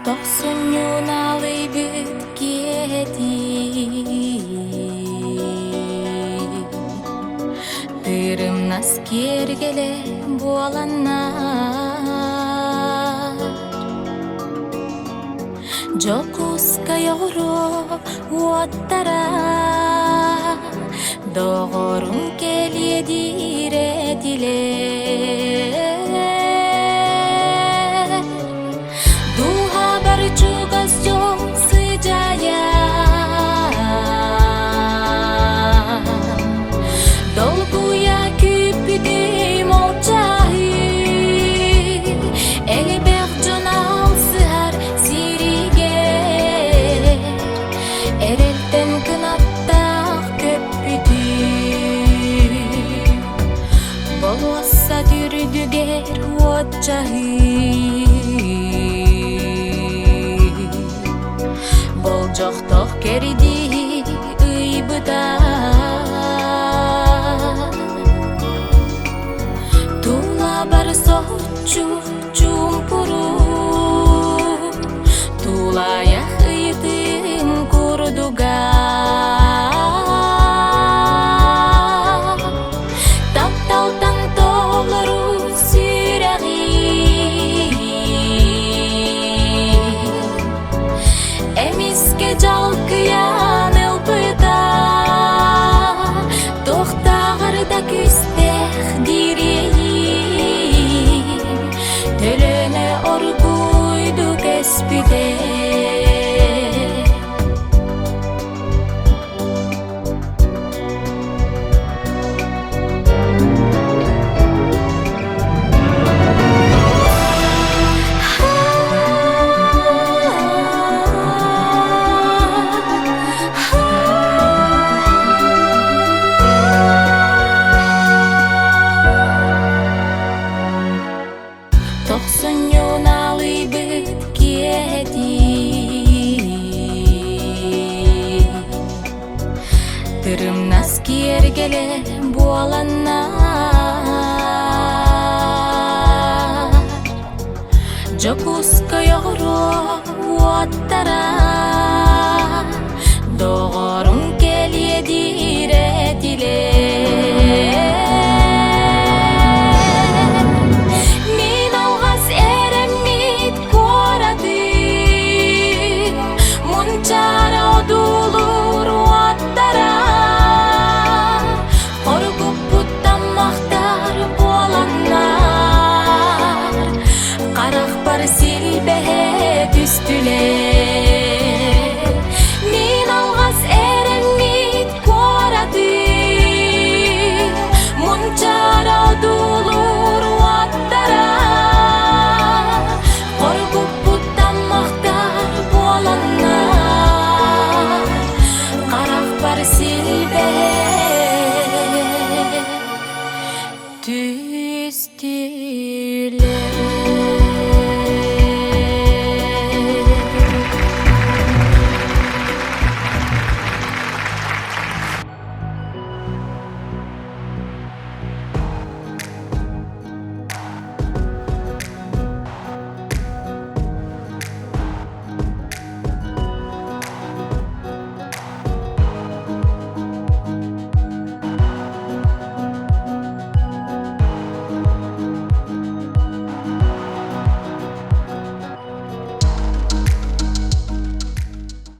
Тохсуньюн алый бүткети Тырым наскер келе буаланнар Жокуска йоро уаттара Догорун келе дире диле Чугас жол сыжая Долгуя күпүдү молчайы Элбек жонал сыар сиригер Эрелтен кынаттак көпүдү Болуаса дүрдүгер отчайы Болжокток кериди ыйбыта Тула бар сочу чумкуру Тулая ыйтын курдуга Тапталтан толору сүрәги Эмиске жалкыян ылпыта Тохтағырда күстех дирейи Төлөне оргуйду кеспиде Тохсуньюн алый бүткети Тырым наскер келе буаланнар Жокуска йоро уаттара Догорун келе дире диле Silbehe düstüle